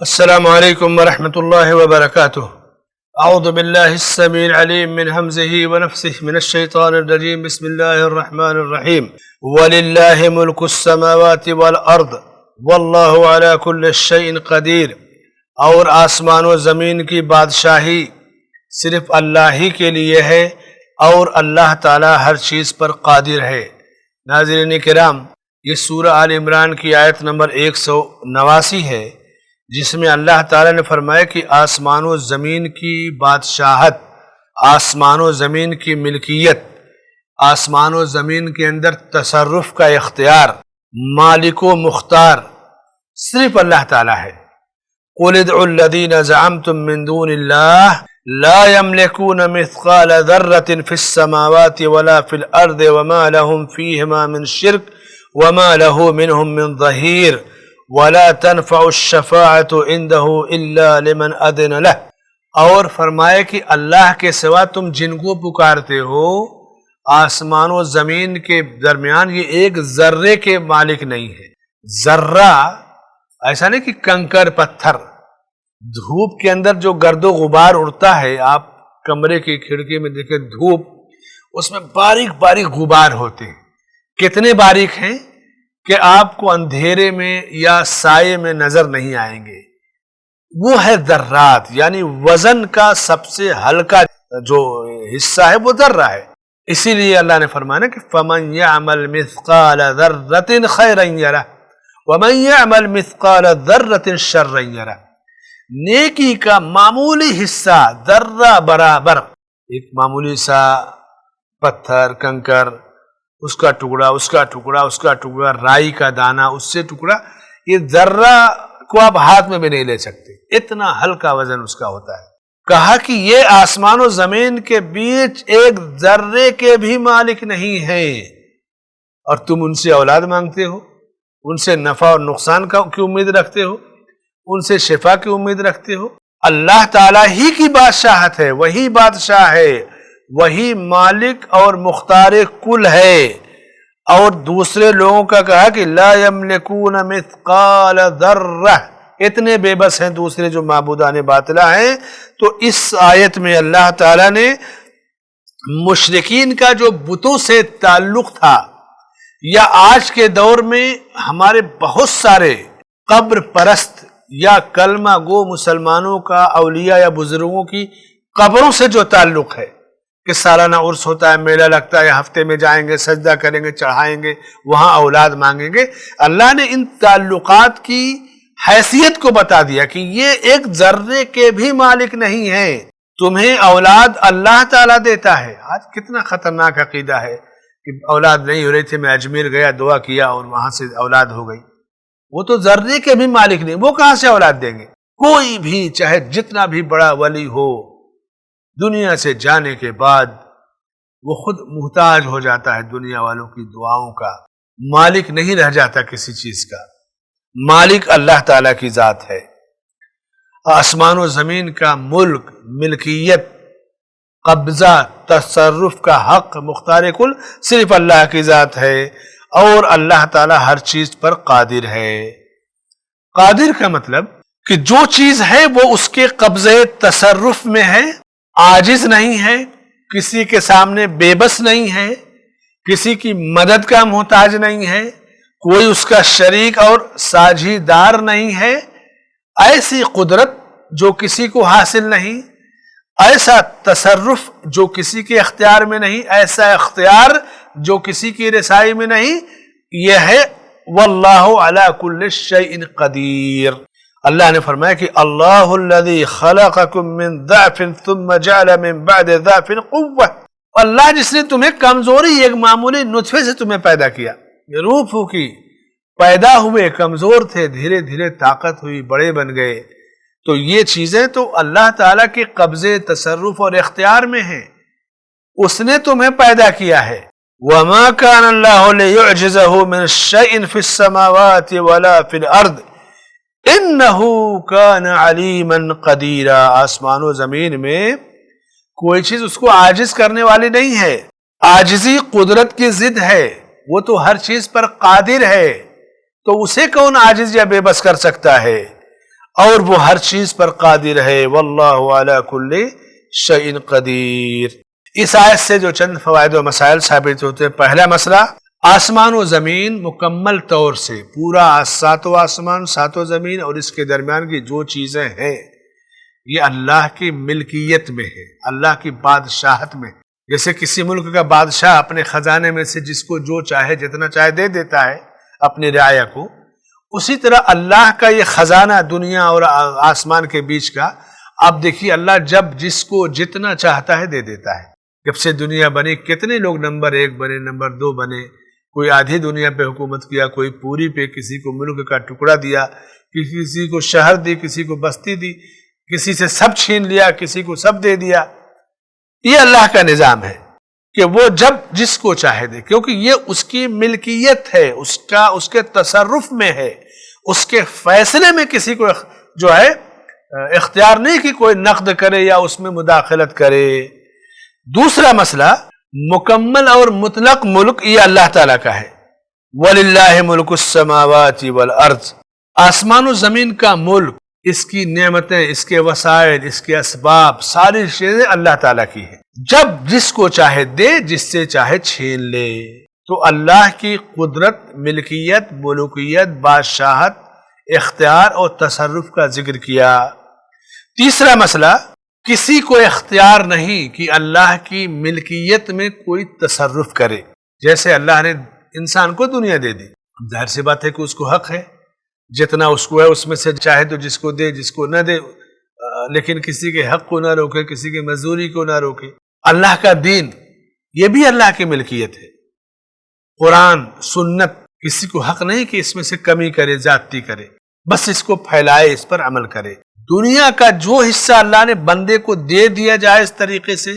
السلام علیکم ورحمۃ اللہ وبرکاتہ۔ اعوذ باللہ السمیع العلیم من ہمزہ ونفثہ من الشیطان الرجیم۔ بسم اللہ الرحمن الرحیم۔ وللہ ملک السماوات والارض واللہ علی کل شیء قدیر۔ اور آسمان و زمین کی بادشاہی صرف اللہ ہی کے لیے ہے اور اللہ تعالی ہر چیز پر قادر ہے۔ ناظرین کرام، یہ سورہ آل عمران کی آیت نمبر 189 ہے، جس میں اللہ تعالیٰ نے فرمایا کہ آسمان و زمین کی بادشاہت، آسمان و زمین کی ملکیت، آسمان و زمین کے اندر تصرف کا اختیار، مالک و مختار صرف اللہ تعالیٰ ہے۔ قُلِ ادْعُوا الَّذِينَ زَعَمْتُم مِّن دُونِ اللَّهِ لَا يَمْلِكُونَ مِثْقَالَ ذَرَّةٍ فِي السَّمَاوَاتِ وَلَا فِي الْأَرْضِ وَمَا لَهُمْ فِيهِمَا مِنْ شِرْكٍ وَمَا لَهُ مِنْهُمْ مِنْ ظَهِيرٍ وَلَا تَنْفَعُ الشَّفَاعَةُ عِنْدَهُ إِلَّا لِمَنْ أَذِنَ لَهُ۔ اور فرمائے کہ اللہ کے سوا تم جن کو پکارتے ہو، آسمان و زمین کے درمیان یہ ایک ذرے کے مالک نہیں ہے۔ ذرہ ایسا نہیں کہ کنکر پتھر، دھوپ کے اندر جو گرد و غبار اڑتا ہے، آپ کمرے کی کھڑکی میں دیکھیں دھوپ، اس میں باریک باریک غبار ہوتے ہیں۔ کتنے باریک ہیں کہ آپ کو اندھیرے میں یا سائے میں نظر نہیں آئیں گے۔ وہ ہے ذرات، یعنی وزن کا سب سے ہلکا جو حصہ ہے وہ ذرہ ہے۔ اسی لیے اللہ نے فرمایا کہ فَمَن يَعْمَلْ مِثْقَالَ ذَرَّةٍ خَيْرًا يَرَهُ وَمَن يَعْمَلْ مِثْقَالَ ذَرَّةٍ شَرًّا يَرَهُ۔ نیکی کا معمولی حصہ ذرہ برابر، ایک معمولی سا پتھر، کنکر، اس کا ٹکڑا، اس کا ٹکڑا، اس کا ٹکڑا، رائی کا دانہ، اس سے ٹکڑا، یہ ذرہ کو آپ ہاتھ میں بھی نہیں لے سکتے، اتنا ہلکا وزن اس کا ہوتا ہے۔ کہا کہ یہ آسمان و زمین کے بیچ ایک ذرے کے بھی مالک نہیں ہیں، اور تم ان سے اولاد مانگتے ہو، ان سے نفع اور نقصان کی امید رکھتے ہو، ان سے شفا کی امید رکھتے ہو۔ اللہ تعالیٰ ہی کی بادشاہت ہے، وہی بادشاہ ہے، وہی مالک اور مختار کل ہے۔ اور دوسرے لوگوں کا کہا کہ لا یملکون مثقال ذرہ، اتنے بے بس ہیں دوسرے جو معبودان باطلہ ہیں۔ تو اس آیت میں اللہ تعالیٰ نے مشرکین کا جو بتوں سے تعلق تھا، یا آج کے دور میں ہمارے بہت سارے قبر پرست یا کلمہ گو مسلمانوں کا اولیاء یا بزرگوں کی قبروں سے جو تعلق ہے کہ سالانہ عرس ہوتا ہے، میلہ لگتا ہے، ہفتے میں جائیں گے، سجدہ کریں گے، چڑھائیں گے، وہاں اولاد مانگیں گے، اللہ نے ان تعلقات کی حیثیت کو بتا دیا کہ یہ ایک ذرے کے بھی مالک نہیں ہیں، تمہیں اولاد اللہ تعالیٰ دیتا ہے۔ آج کتنا خطرناک عقیدہ ہے کہ اولاد نہیں ہو رہی تھی، میں اجمیر گیا، دعا کیا اور وہاں سے اولاد ہو گئی۔ وہ تو ذرے کے بھی مالک نہیں، وہ کہاں سے اولاد دیں گے؟ کوئی بھی چاہے جتنا بھی بڑا ولی ہو، دنیا سے جانے کے بعد وہ خود محتاج ہو جاتا ہے دنیا والوں کی دعاؤں کا، مالک نہیں رہ جاتا کسی چیز کا۔ مالک اللہ تعالیٰ کی ذات ہے۔ آسمان و زمین کا ملک، ملکیت، قبضہ، تصرف کا حق، مختار کل صرف اللہ کی ذات ہے، اور اللہ تعالیٰ ہر چیز پر قادر ہے۔ قادر کا مطلب کہ جو چیز ہے وہ اس کے قبضے تصرف میں ہے، عاجز نہیں ہے، کسی کے سامنے بے بس نہیں ہے، کسی کی مدد کا محتاج نہیں ہے، کوئی اس کا شریک اور ساجھیدار نہیں ہے۔ ایسی قدرت جو کسی کو حاصل نہیں، ایسا تصرف جو کسی کے اختیار میں نہیں، ایسا اختیار جو کسی کی رسائی میں نہیں، یہ ہے واللہ علی کل شیء قدیر۔ اللہ نے فرمایا کہ اللہ الذی خلقکم من ضعف ثم جعل من بعد ضعف قوة، اللہ جس نے تمہیں کمزوری، ایک معمولی نطفے سے تمہیں پیدا کیا، روح پھونکی، پیدا ہوئے، کمزور تھے، دھیرے دھیرے طاقت ہوئی، بڑے بن گئے۔ تو یہ چیزیں تو اللہ تعالیٰ کے قبضے، تصرف اور اختیار میں ہیں، اس نے تمہیں پیدا کیا ہے۔ وَمَا كَانَ اللَّهُ لِيُعْجِزَهُ مِنْ شَيْءٍ فِي السَّمَاوَاتِ وَلَا فِي الْأَرْضِ إِنَّهُ كَانَ عَلِيمًا قَدِيرًا۔ آسمان و زمین میں کوئی چیز اس کو عاجز کرنے والی نہیں ہے، عاجزی قدرت کی ضد ہے، وہ تو ہر چیز پر قادر ہے، تو اسے کون عاجز یا بے بس کر سکتا ہے؟ اور وہ ہر چیز پر قادر ہے، واللہ علی کل شیء قدیر۔ اس آیت سے جو چند فوائد و مسائل ثابت ہوتے ہیں، پہلا مسئلہ، آسمان و زمین مکمل طور سے پورا ساتوں آسمان ساتوں زمین اور اس کے درمیان کی جو چیزیں ہیں یہ اللہ کی ملکیت میں ہے، اللہ کی بادشاہت میں۔ جیسے کسی ملک کا بادشاہ اپنے خزانے میں سے جس کو جو چاہے جتنا چاہے دے دیتا ہے اپنی رعایا کو، اسی طرح اللہ کا یہ خزانہ دنیا اور آسمان کے بیچ کا، آپ دیکھیے اللہ جب جس کو جتنا چاہتا ہے دے دیتا ہے۔ جب سے دنیا بنی کتنے لوگ نمبر 1 بنے، نمبر 2 بنے، کوئی آدھی دنیا پہ حکومت کیا، کوئی پوری پہ، کسی کو ملک کا ٹکڑا دیا، کسی کو شہر دی، کسی کو بستی دی، کسی سے سب چھین لیا، کسی کو سب دے دیا۔ یہ اللہ کا نظام ہے کہ وہ جب جس کو چاہے دے، کیونکہ یہ اس کی ملکیت ہے، اس کے تصرف میں ہے، اس کے فیصلے میں کسی کو جو ہے اختیار نہیں کہ کوئی نقد کرے یا اس میں مداخلت کرے۔ دوسرا مسئلہ، مکمل اور مطلق ملک یہ اللہ تعالیٰ کا ہے۔ وَلِلَّهِ مُلْكُ السَّمَاوَاتِ وَالْأَرْضِ، آسمان و زمین کا ملک، اس کی نعمتیں، اس کے وسائل، اس کے اسباب، ساری چیزیں اللہ تعالیٰ کی ہیں۔ جب جس کو چاہے دے، جس سے چاہے چھین لے۔ تو اللہ کی قدرت، ملکیت، ملوکیت، بادشاہت، اختیار اور تصرف کا ذکر کیا۔ تیسرا مسئلہ، کسی کو اختیار نہیں کہ اللہ کی ملکیت میں کوئی تصرف کرے۔ جیسے اللہ نے انسان کو دنیا دے دی، ظاہر سی بات ہے کہ اس کو حق ہے، جتنا اس کو ہے اس میں سے چاہے تو جس کو دے، جس کو نہ دے، لیکن کسی کے حق کو نہ روکے، کسی کے مزدوری کو نہ روکے۔ اللہ کا دین یہ بھی اللہ کی ملکیت ہے۔ قرآن، سنت، کسی کو حق نہیں کہ اس میں سے کمی کرے، زیادتی کرے، بس اس کو پھیلائے، اس پر عمل کرے۔ دنیا کا جو حصہ اللہ نے بندے کو دے دیا جائز طریقے سے،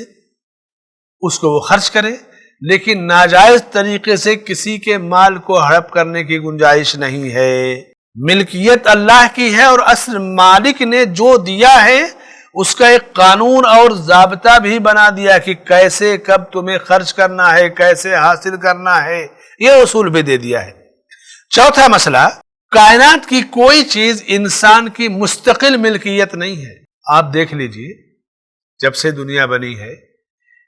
اس کو وہ خرچ کرے، لیکن ناجائز طریقے سے کسی کے مال کو ہڑپ کرنے کی گنجائش نہیں ہے۔ ملکیت اللہ کی ہے اور اصل مالک نے جو دیا ہے اس کا ایک قانون اور ضابطہ بھی بنا دیا کہ کیسے کب تمہیں خرچ کرنا ہے، کیسے حاصل کرنا ہے، یہ اصول بھی دے دیا ہے۔ چوتھا مسئلہ، کائنات کی کوئی چیز انسان کی مستقل ملکیت نہیں ہے۔ آپ دیکھ لیجئے، جب سے دنیا بنی ہے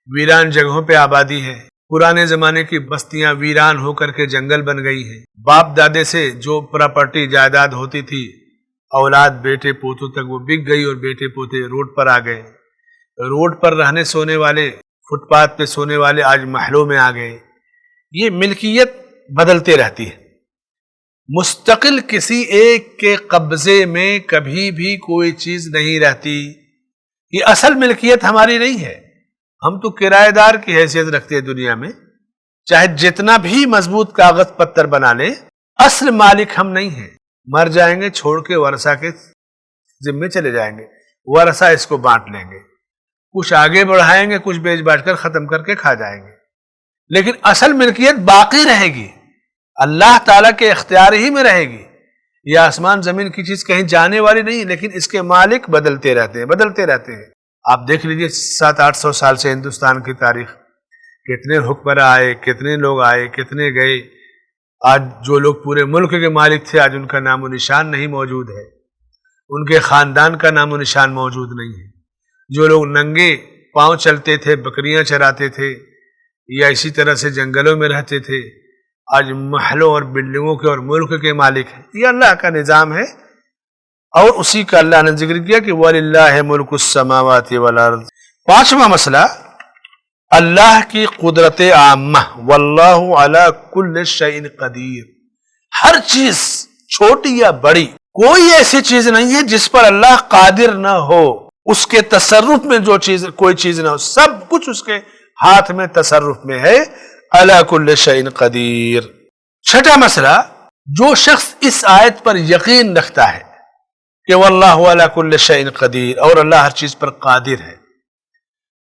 ویران جگہوں پہ آبادی ہے، پرانے زمانے کی بستیاں ویران ہو کر کے جنگل بن گئی ہیں۔ باپ دادے سے جو پراپرٹی جائیداد ہوتی تھی، اولاد بیٹے پوتوں تک وہ بک گئی اور بیٹے پوتے روڈ پر آ گئے۔ روڈ پر رہنے سونے والے، فٹ پاتھ پہ سونے والے آج محلوں میں آ گئے۔ یہ ملکیت بدلتے رہتی ہے، مستقل کسی ایک کے قبضے میں کبھی بھی کوئی چیز نہیں رہتی۔ یہ اصل ملکیت ہماری نہیں ہے، ہم تو کرایہ دار کی حیثیت رکھتے ہیں دنیا میں، چاہے جتنا بھی مضبوط کاغذ پتر بنا لیں، اصل مالک ہم نہیں ہیں۔ مر جائیں گے، چھوڑ کے ورثہ کے ذمے چلے جائیں گے، ورثہ اس کو بانٹ لیں گے، کچھ آگے بڑھائیں گے، کچھ بیچ باٹ کر ختم کر کے کھا جائیں گے، لیکن اصل ملکیت باقی رہے گی، اللہ تعالیٰ کے اختیار ہی میں رہے گی۔ یہ آسمان زمین کی چیز کہیں جانے والی نہیں، لیکن اس کے مالک بدلتے رہتے ہیں، بدلتے رہتے ہیں۔ آپ دیکھ لیجئے 700-800 سال سے ہندوستان کی تاریخ، کتنے حکمراں آئے، کتنے لوگ آئے، کتنے گئے۔ آج جو لوگ پورے ملک کے مالک تھے، آج ان کا نام و نشان نہیں موجود ہے، ان کے خاندان کا نام و نشان موجود نہیں ہے۔ جو لوگ ننگے پاؤں چلتے تھے، بکریاں چراتے تھے یا اسی طرح سے جنگلوں میں رہتے تھے، آج محلوں اور بلڈنگوں کے اور ملک کے مالک ہیں۔ یہ اللہ کا نظام ہے، اور اسی کا اللہ نے ذکر کیا کہ وَلِلَّهِ مُلْكُ السَّمَاوَاتِ وَالْأَرْضِ۔ پانچواں مسئلہ، اللہ کی قدرت عامہ، وَاللَّهُ عَلَى كُلِّ شَيْءٍ قدیر۔ ہر چیز چھوٹی یا بڑی، کوئی ایسی چیز نہیں ہے جس پر اللہ قادر نہ ہو، اس کے تصرف میں جو چیز، کوئی چیز نہ ہو، سب کچھ اس کے ہاتھ میں تصرف میں ہے۔ عَلَى كُلِّ شَيْءٍ قدیر۔ چھٹا مسئلہ، جو شخص اس آیت پر یقین رکھتا ہے کہ واللہ علی کل شیء قدیر، اور اللہ ہر چیز پر قادر ہے،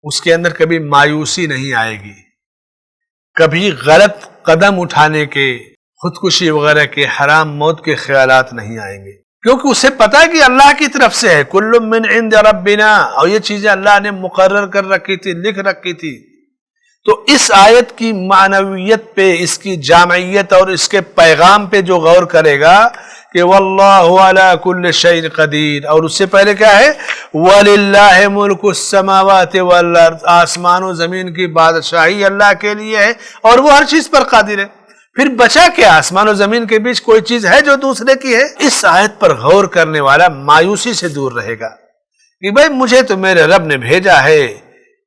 اس کے اندر کبھی مایوسی نہیں آئے گی، کبھی غلط قدم اٹھانے کے، خودکشی وغیرہ کے، حرام موت کے خیالات نہیں آئیں گے، کیونکہ اسے پتا ہے کہ اللہ کی طرف سے ہے، کل من عند ربنا، اور یہ چیزیں اللہ نے مقرر کر رکھی تھی، لکھ رکھی تھی۔ تو اس آیت کی معنویت پہ، اس کی جامعیت اور اس کے پیغام پہ جو غور کرے گا کہ واللہ علی کل شیء قدیر، اور اس سے پہلے کیا ہے وَلِلَّهِ مُلْكُ السَّمَاوَاتِ وَالْأَرْضِ، آسمان و زمین کی بادشاہی اللہ کے لیے ہے اور وہ ہر چیز پر قادر ہے۔ پھر بچا کیا؟ آسمان و زمین کے بیچ کوئی چیز ہے جو دوسرے کی ہے؟ اس آیت پر غور کرنے والا مایوسی سے دور رہے گا کہ بھائی مجھے تو میرے رب نے بھیجا ہے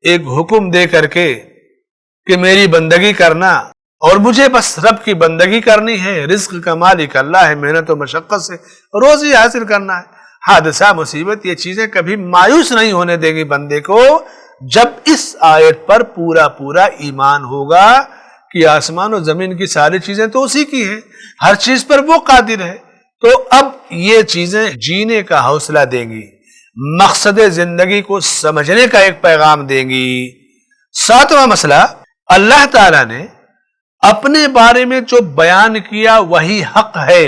ایک حکم دے کر کے کہ میری بندگی کرنا، اور مجھے بس رب کی بندگی کرنی ہے، رزق کا مالک اللہ ہے، محنت و مشقت سے روزی حاصل کرنا ہے۔ حادثہ مصیبت یہ چیزیں کبھی مایوس نہیں ہونے دیں گی بندے کو، جب اس آیت پر پورا پورا ایمان ہوگا کہ آسمان و زمین کی ساری چیزیں تو اسی کی ہیں، ہر چیز پر وہ قادر ہے، تو اب یہ چیزیں جینے کا حوصلہ دیں گی، مقصد زندگی کو سمجھنے کا ایک پیغام دیں گی۔ ساتواں مسئلہ، اللہ تعالیٰ نے اپنے بارے میں جو بیان کیا وہی حق ہے،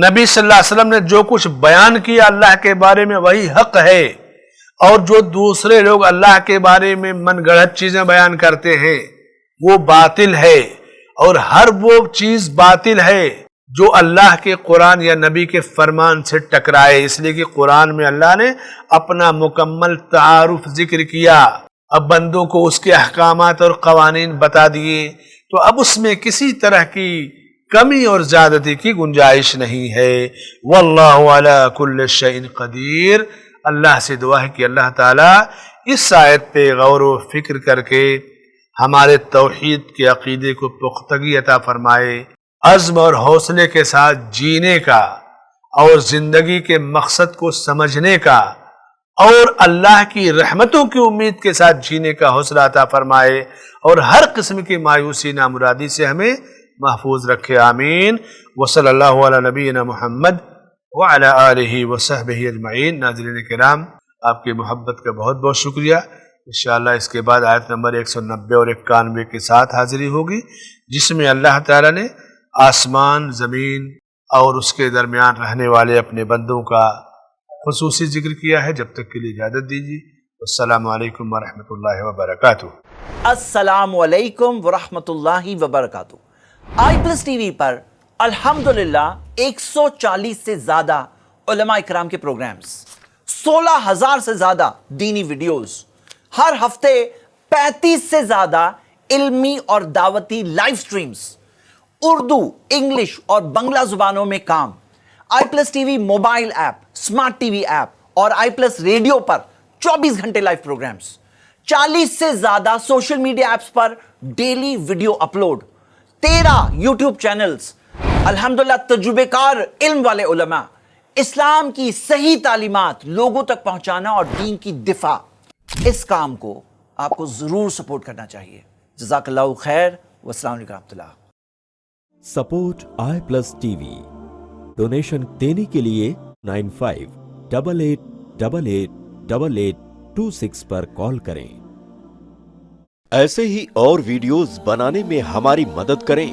نبی صلی اللہ علیہ وسلم نے جو کچھ بیان کیا اللہ کے بارے میں وہی حق ہے، اور جو دوسرے لوگ اللہ کے بارے میں من گڑھت چیزیں بیان کرتے ہیں وہ باطل ہے، اور ہر وہ چیز باطل ہے جو اللہ کے قرآن یا نبی کے فرمان سے ٹکرائے، اس لیے کہ قرآن میں اللہ نے اپنا مکمل تعارف ذکر کیا، اب بندوں کو اس کے احکامات اور قوانین بتا دیے، تو اب اس میں کسی طرح کی کمی اور زیادتی کی گنجائش نہیں ہے۔ واللہ علی کل شیء قدیر، اللہ سے دعا ہے کہ اللہ تعالیٰ اس آیت پہ غور و فکر کر کے ہمارے توحید کے عقیدے کو پختگی عطا فرمائے، عزم اور حوصلے کے ساتھ جینے کا اور زندگی کے مقصد کو سمجھنے کا اور اللہ کی رحمتوں کی امید کے ساتھ جینے کا حوصلہ عطا فرمائے، اور ہر قسم کی مایوسی نامرادی سے ہمیں محفوظ رکھے، آمین۔ وصلی اللہ علی نبینا محمد وعلی آلہ وصحبہ اجمعین۔ ناظرین کرام، آپ کی محبت کا بہت بہت شکریہ۔ انشاءاللہ اس کے بعد آیت نمبر 190 اور 91 کے ساتھ حاضری ہوگی، جس میں اللہ تعالیٰ نے آسمان، زمین اور اس کے درمیان رہنے والے اپنے بندوں کا خصوصی ذکر کیا ہے۔ جب تک کے لیے اجازت دیجیے، السلام علیکم ورحمۃ اللہ وبرکاتہ۔ السلام علیکم ورحمۃ اللہ وبرکاتہ۔ آئی پلس ٹی وی پر الحمدللہ 140 سے زیادہ علماء اکرام کے پروگرامز، 16,000 سے زیادہ دینی ویڈیوز، ہر ہفتے 35 سے زیادہ علمی اور دعوتی لائیو سٹریمز، اردو، انگلش اور بنگلہ زبانوں میں کام، I plus T V mobile app, smart T V app اور آئی پلس ریڈیو پر 24 گھنٹے لائیو پروگرامز، 40 سے زیادہ سوشل میڈیا ایپس پر daily video upload, 13 YouTube channels, الحمدللہ تجربے کار علم والے علماء، اسلام کی صحیح تعلیمات لوگوں تک پہنچانا اور دین کی دفاع۔ اس کام کو آپ کو ضرور سپورٹ کرنا چاہیے۔ جزاک اللہ خیر، والسلام علیکم ورحمۃ اللہ۔ Support I plus T we, donation دینے کے لیے 9588888826 پر کال کریں۔ ایسے ہی اور ویڈیوز بنانے میں ہماری مدد کریں۔